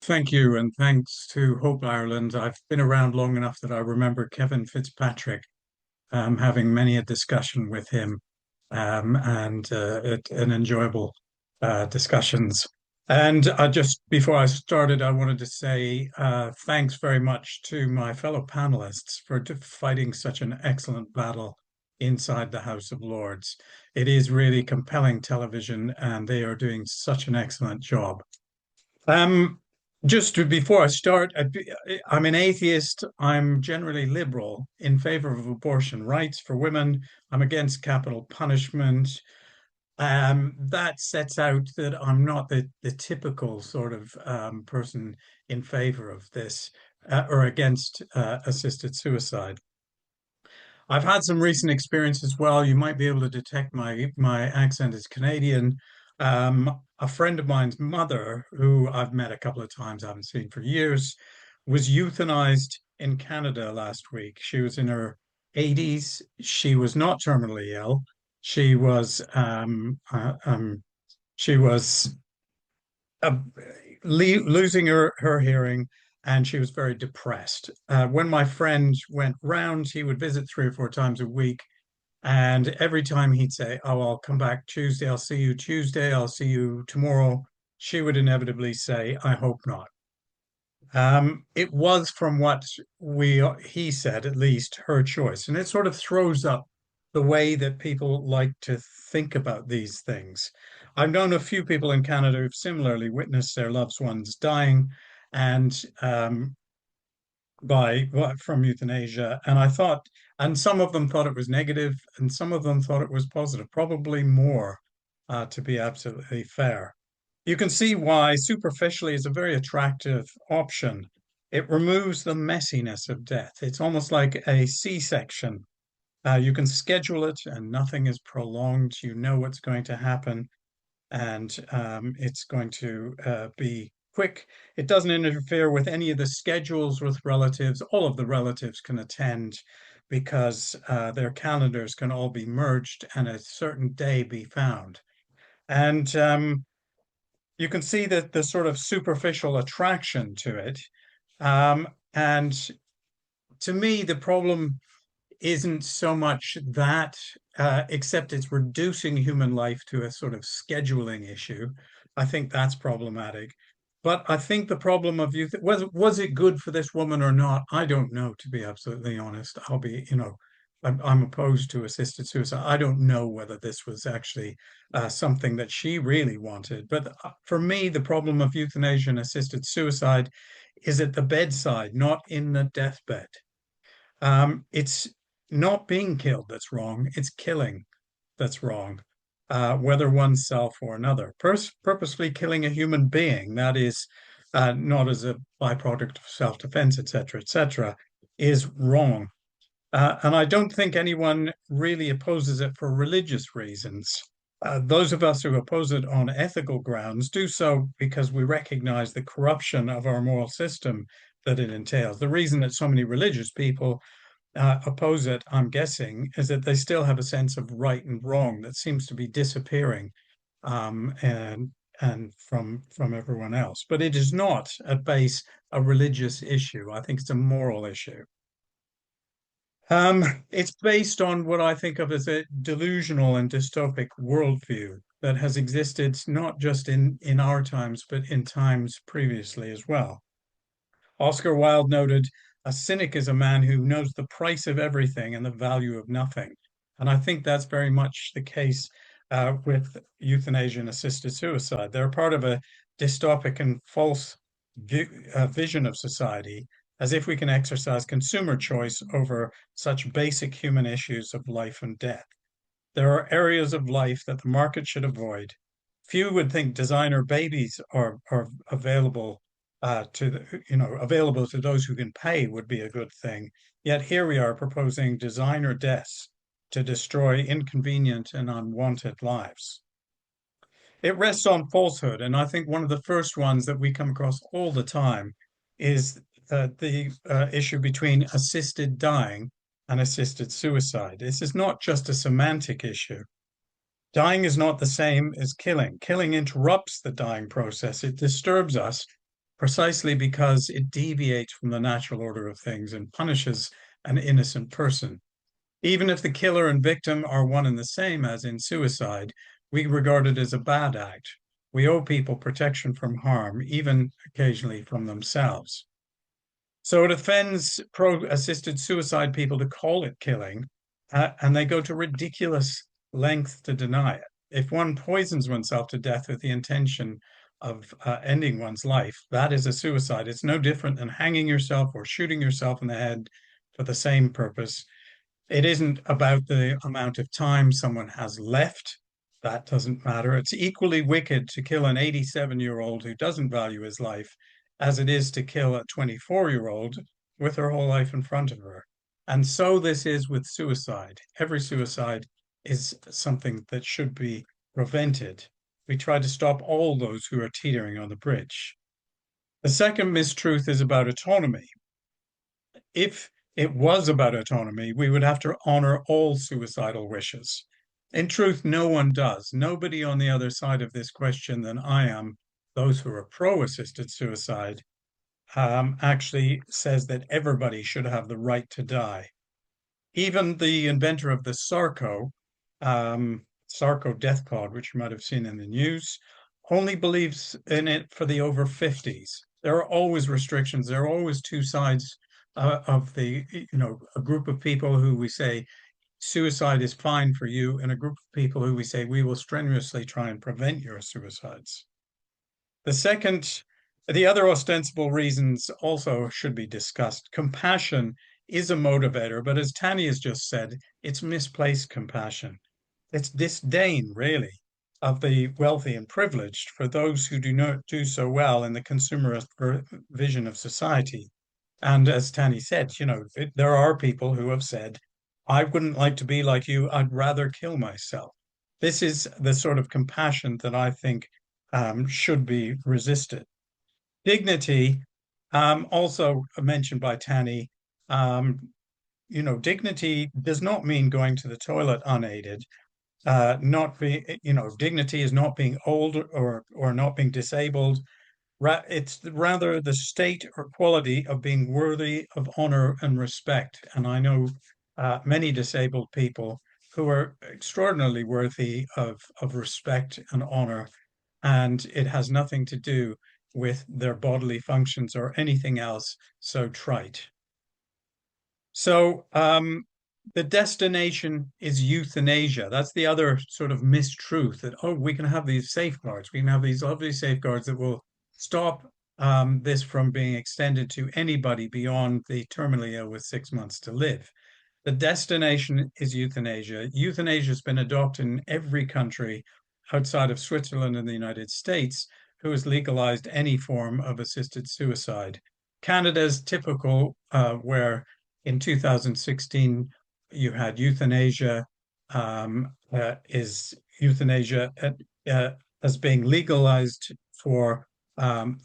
Thank you, and thanks to Hope Ireland. I've been around long enough that I remember Kevin Fitzpatrick having many a discussion with him, and enjoyable discussions. And before I started, I wanted to say thanks very much to my fellow panelists for fighting such an excellent battle inside the House of Lords. It is really compelling television, and they are doing such an excellent job. Um, before I start, I'm an atheist. I'm generally liberal in favor of abortion rights for women. I'm against capital punishment. That sets out that I'm not the typical sort of person in favor of this or against assisted suicide. I've had some recent experience as well. You might be able to detect my accent is Canadian. A friend of mine's mother, who I've met a couple of times, I haven't seen for years, was euthanized in Canada last week. She was in her 80s. She was not terminally ill. She was she was uh, losing her hearing, and she was very depressed. When my friend went round, he would visit 3 or 4 times a week. And every time he'd say, "Oh, I'll come back Tuesday. I'll see you Tuesday. I'll see you tomorrow," she would inevitably say, "I hope not." It was from what he said, at least her choice. And it sort of throws up the way that people like to think about these things. I've known a few people in Canada who've similarly witnessed their loved ones dying and from euthanasia. And some of them thought it was negative, and some of them thought it was positive, probably more, to be absolutely fair. You can see why superficially is a very attractive option. It removes the messiness of death. It's almost like a C-section. You can schedule it and nothing is prolonged. You know what's going to happen, and it's going to be quick. It doesn't interfere with any of the schedules with relatives. All of the relatives can attend because their calendars can all be merged and a certain day be found. And you can see that the sort of superficial attraction to it. And to me, the problem isn't so much that, except it's reducing human life to a sort of scheduling issue. I think that's problematic. But I think the problem of youth was it good for this woman or not? I don't know, to be absolutely honest. I'm opposed to assisted suicide. I don't know whether this was actually something that she really wanted. But for me, the problem of euthanasia and assisted suicide is at the bedside, not in the deathbed. It's not being killed that's wrong, it's killing that's wrong, whether oneself or another. Purposefully killing a human being, that is not as a byproduct of self-defense, etc., is wrong. And I don't think anyone really opposes it for religious reasons. Those of us who oppose it on ethical grounds do so because we recognize the corruption of our moral system that it entails. The reason that so many religious people oppose it, I'm guessing, is that they still have a sense of right and wrong that seems to be disappearing, um, and and from everyone else. But it is not at base a religious issue. I think it's a moral issue. It's based on what I think of as a delusional and dystopic worldview that has existed not just in our times, but in times previously as well. Oscar Wilde noted, "A cynic is a man who knows the price of everything and the value of nothing." And I think that's very much the case with euthanasia and assisted suicide. They're part of a dystopic and false vision of society, as if we can exercise consumer choice over such basic human issues of life and death. There are areas of life that the market should avoid. Few would think designer babies are available available to those who can pay would be a good thing. Yet here we are proposing designer deaths to destroy inconvenient and unwanted lives. It rests on falsehood, and I think one of the first ones that we come across all the time is the issue between assisted dying and assisted suicide. This is not just a semantic issue. Dying is not the same as killing. Killing interrupts the dying process. It disturbs us precisely because it deviates from the natural order of things and punishes an innocent person. Even if the killer and victim are one and the same, as in suicide, we regard it as a bad act. We owe people protection from harm, even occasionally from themselves. So it offends pro-assisted suicide people to call it killing, and they go to ridiculous lengths to deny it. If one poisons oneself to death with the intention of ending one's life, that is a suicide. It's no different than hanging yourself or shooting yourself in the head for the same purpose. It isn't about the amount of time someone has left. That doesn't matter. It's equally wicked to kill an 87-year-old who doesn't value his life as it is to kill a 24-year-old with her whole life in front of her. And so this is with suicide. Every suicide is something that should be prevented. We try to stop all those who are teetering on the bridge. The second mistruth is about autonomy. If it was about autonomy, we would have to honor all suicidal wishes. In truth, no one does. Nobody on the other side of this question than I am, those who are pro-assisted suicide, actually says that everybody should have the right to die. Even the inventor of the Sarco death card, which you might have seen in the news, only believes in it for the over 50s. There are always restrictions. There are always two sides of a group of people who we say suicide is fine for you, and a group of people who we say we will strenuously try and prevent your suicides. The second, the other ostensible reasons also should be discussed. Compassion is a motivator, but as Tani has just said, it's misplaced compassion. It's disdain, really, of the wealthy and privileged for those who do not do so well in the consumerist vision of society. And as Tani said, there are people who have said, I wouldn't like to be like you, I'd rather kill myself. This is the sort of compassion that I think should be resisted. Dignity, also mentioned by Tani, dignity does not mean going to the toilet unaided. Not be, dignity is not being old or not being disabled. It's rather the state or quality of being worthy of honor and respect. And I know many disabled people who are extraordinarily worthy of respect and honor, and it has nothing to do with their bodily functions or anything else so trite. So the destination is euthanasia. That's the other sort of mistruth that, oh, we can have these safeguards. We can have these lovely safeguards that will stop this from being extended to anybody beyond the terminally ill with 6 months to live. The destination is euthanasia. Euthanasia has been adopted in every country outside of Switzerland and the United States who has legalized any form of assisted suicide. Canada's typical, where in 2016 you had euthanasia, is euthanasia as being legalized for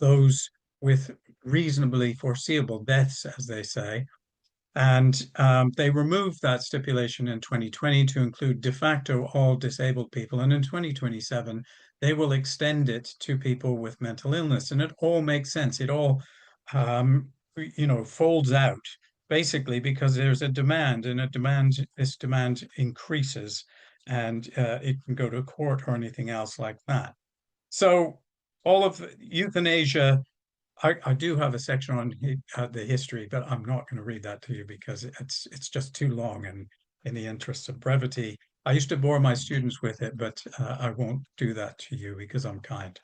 those with reasonably foreseeable deaths, as they say. And they removed that stipulation in 2020 to include de facto all disabled people. And in 2027, they will extend it to people with mental illness. And it all makes sense. It all, folds out basically because there's a demand, and this demand increases, and it can go to court or anything else like that. So all of euthanasia, I do have a section on the history, but I'm not going to read that to you because it's just too long. And in the interest of brevity, I used to bore my students with it, but I won't do that to you because I'm kind.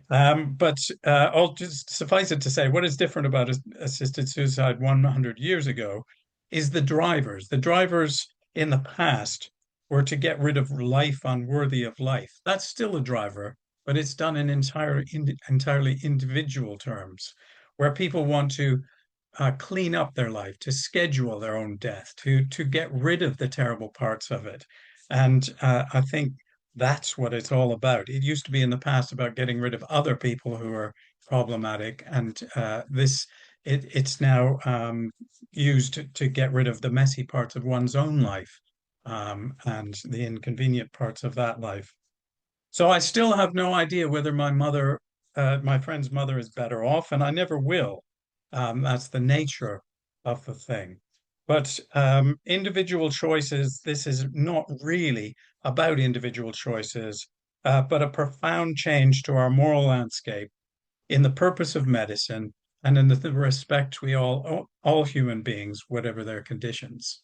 But I'll just suffice it to say, what is different about assisted suicide 100 years ago is the drivers. The drivers in the past were to get rid of life unworthy of life. That's still a driver, but it's done in entirely individual terms, where people want to clean up their life, to schedule their own death, to get rid of the terrible parts of it. And I think that's what it's all about. It used to be in the past about getting rid of other people who are problematic, and it's now used to get rid of the messy parts of one's own life, and the inconvenient parts of that life. So I still have no idea whether my mother my friend's mother is better off, and I never will. That's the nature of the thing. But individual choices, this is not really about individual choices, but a profound change to our moral landscape in the purpose of medicine and in the respect we all human beings, whatever their conditions.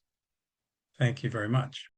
Thank you very much.